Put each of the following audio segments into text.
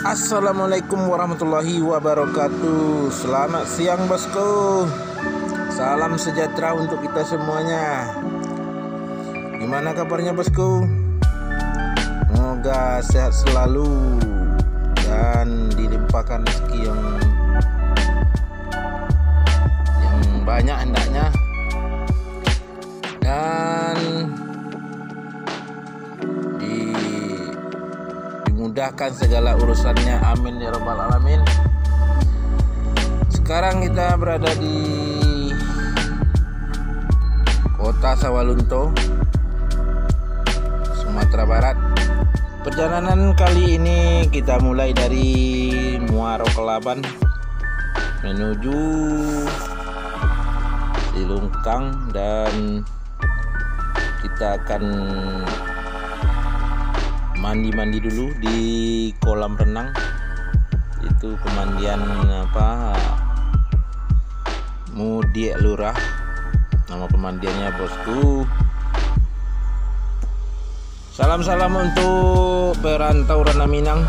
Assalamualaikum warahmatullahi wabarakatuh. Selamat siang bosku. Salam sejahtera untuk kita semuanya. Gimana kabarnya bosku? Semoga sehat selalu dan dilimpahkan rezeki yang banyak hendaknya, dan dimudahkan segala urusannya, amin ya rabbal alamin. Sekarang kita berada di kota Sawalunto, Sumatera Barat. Perjalanan kali ini kita mulai dari Muaro Kelaban menuju Silungkang, dan kita akan mandi dulu di kolam renang. Itu pemandian Mudiek Lurah, nama pemandiannya bosku. Salam untuk perantau Ranah Minang,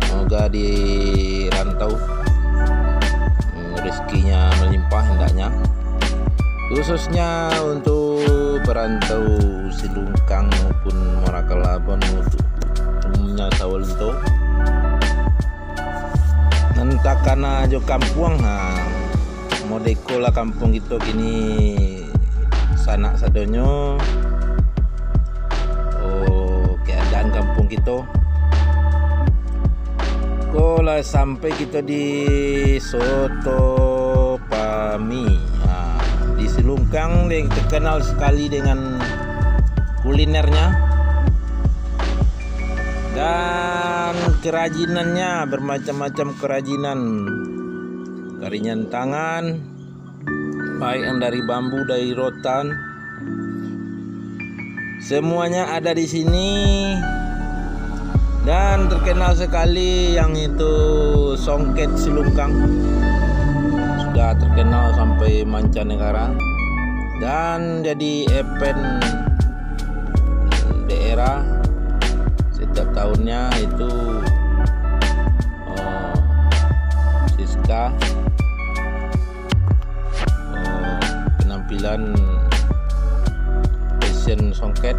semoga di rantau rezekinya melimpah hendaknya, khususnya untuk perantau Silungkang maupun Muaro Kelaban untuk umumnya Sawalunto. Entah karena jo kampung modeko lah kampung kita kini sanak sadonyo keadaan kampung kita lah sampai kita di Soto Pami di Silungkang, yang terkenal sekali dengan kulinernya dan kerajinannya, bermacam-macam kerajinan tangan, baik yang dari bambu, dari rotan, semuanya ada di sini. Dan terkenal sekali yang itu songket Silungkang, sudah terkenal sampai mancanegara dan jadi event daerah setiap tahunnya. Itu Siska penampilan fashion songket.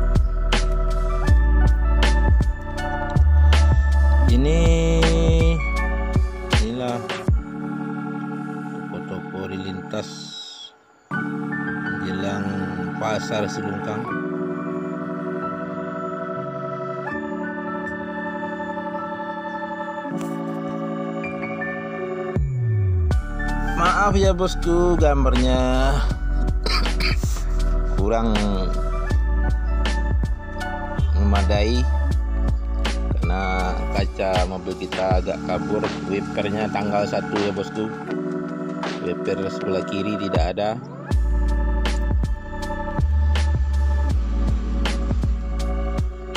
Inilah toko-toko di lintas menjelang pasar Silungkang. Maaf ya bosku, gambarnya kurang memadai karena kaca mobil kita agak kabur. Wipernya tanggal 1 ya bosku, wiper sebelah kiri tidak ada.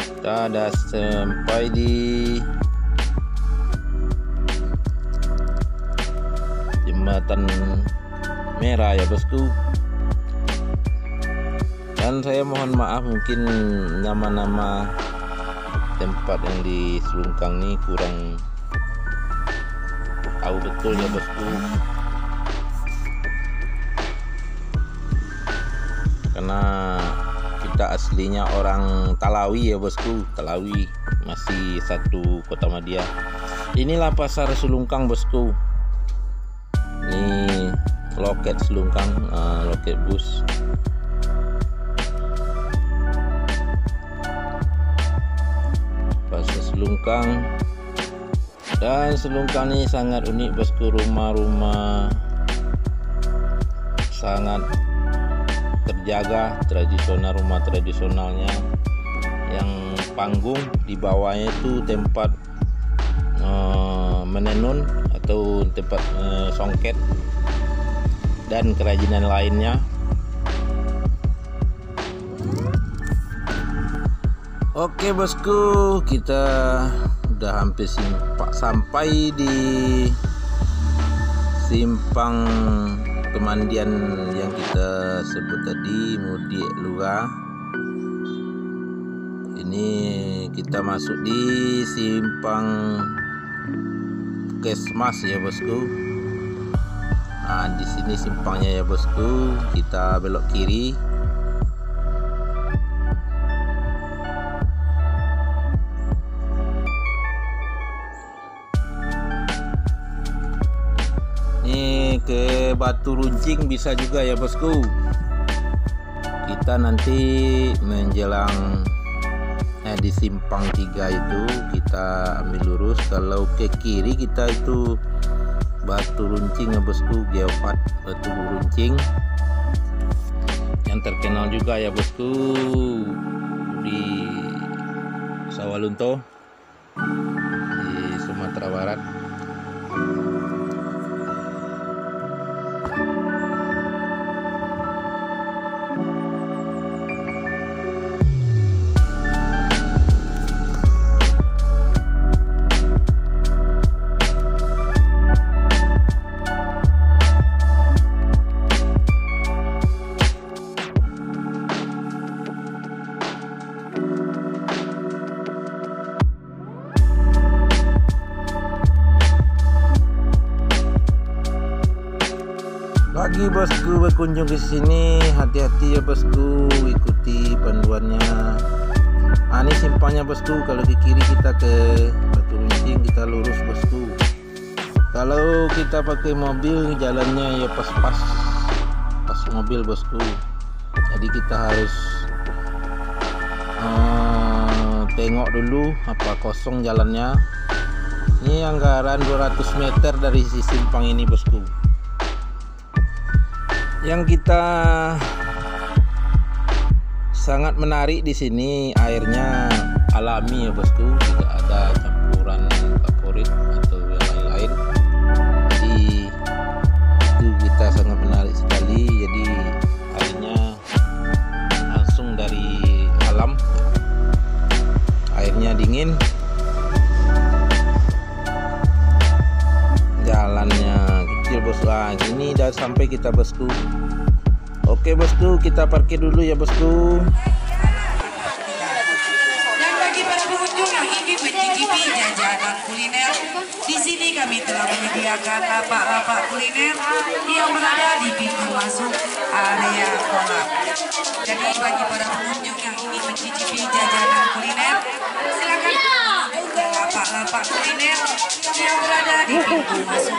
Kita ada sampai di Jembatan Merah ya bosku. Dan saya mohon maaf, mungkin nama-nama tempat yang di Silungkang ini kurang tahu betul ya bosku, karena kita aslinya orang Talawi ya bosku. Talawi masih satu Kota Madia. Inilah pasar Silungkang bosku. Ini loket Silungkang, loket bus. Pasar Silungkang, dan Silungkang ini sangat unik bosku. Rumah-rumah sangat terjaga, tradisional, rumah tradisionalnya. Yang panggung di bawahnya itu tempat menenun atau tempat songket dan kerajinan lainnya. Oke bosku, kita udah hampir sampai di simpang pemandian yang kita sebut tadi, Mudiek Lurah. Ini kita masuk di simpang Puskesmas ya bosku. Nah, di sini simpangnya ya bosku. Kita belok kiri. Ini ke Batu Runcing bisa juga ya bosku. Kita nanti menjelang di simpang 3 itu kita ambil lurus. Kalau ke kiri kita itu Batu Runcing ya bosku, Geopark Batu Runcing yang terkenal juga ya bosku di Sawalunto di Sumatera Barat. Bagi bosku berkunjung ke sini, hati-hati ya bosku, ikuti panduannya. Nah, ini simpangnya bosku. Kalau ke kiri kita ke Batu Runcing, kita lurus bosku. Kalau kita pakai mobil, jalannya ya pas mobil bosku. Jadi kita harus tengok dulu apa kosong jalannya. Ini anggaran 200 meter dari si simpang ini bosku. Yang kita sangat menarik di sini, airnya alami ya bosku, tidak ada campuran favorit atau yang lain-lain. Jadi itu kita sangat menarik sekali. Jadi airnya langsung dari alam, airnya dingin, jalannya kecil bosku. Ah, gini udah sampai kita bosku. Oke bosku, kita parkir dulu ya bosku. Dan bagi para pengunjung yang ingin mencicipi jajanan kuliner, di sini kami telah menyediakan lapak-lapak kuliner yang berada di pintu masuk area kolam. Jadi bagi para pengunjung yang ingin mencicipi jajanan kuliner, silakan ke lapak-lapak kuliner yang berada di pintu masuk.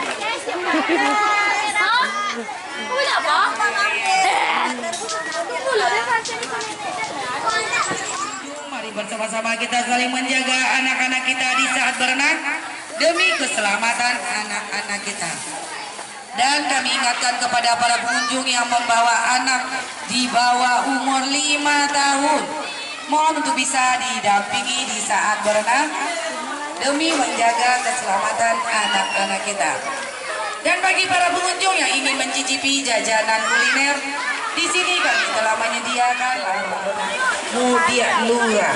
Mari bersama-sama kita saling menjaga anak-anak kita di saat berenang demi keselamatan anak-anak kita. Dan kami ingatkan kepada para pengunjung yang membawa anak di bawah umur 5 tahun, mohon untuk bisa didampingi di saat berenang demi menjaga keselamatan anak-anak kita. Dan bagi para pengunjung yang ingin mencicipi jajanan kuliner, di sini kami telah menyediakan Mudia Lura.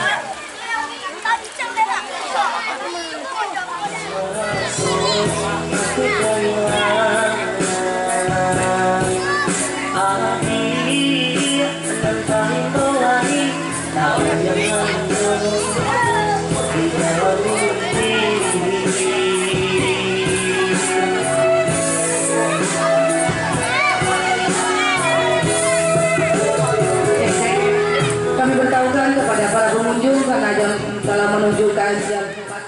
Kepada para pengunjung karena jam telah menunjukkan jam 4.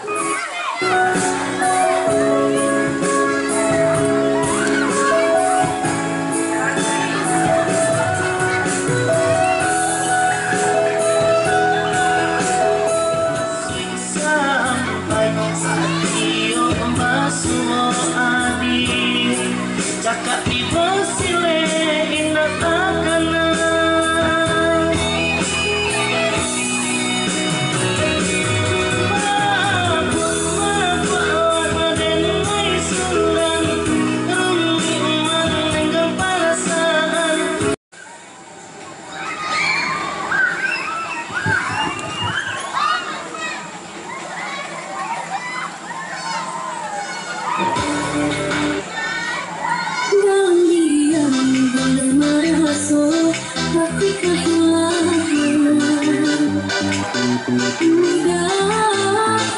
Mudah,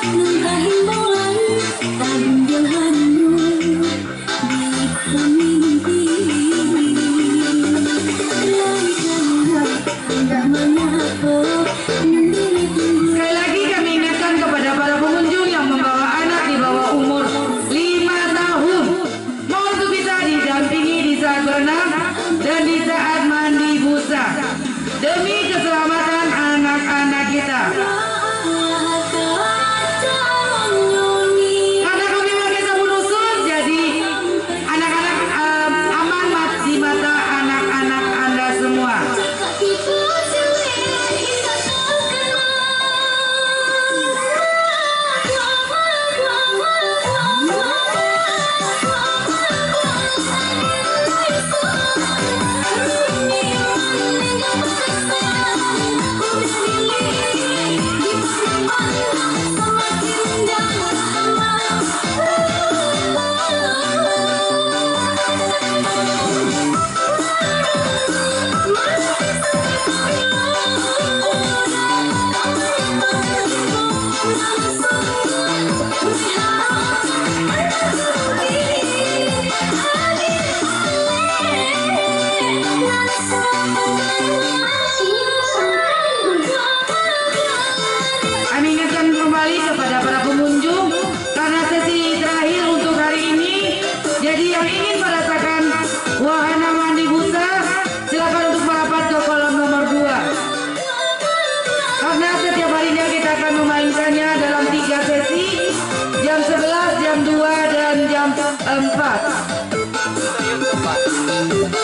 nang kahing mulai 4.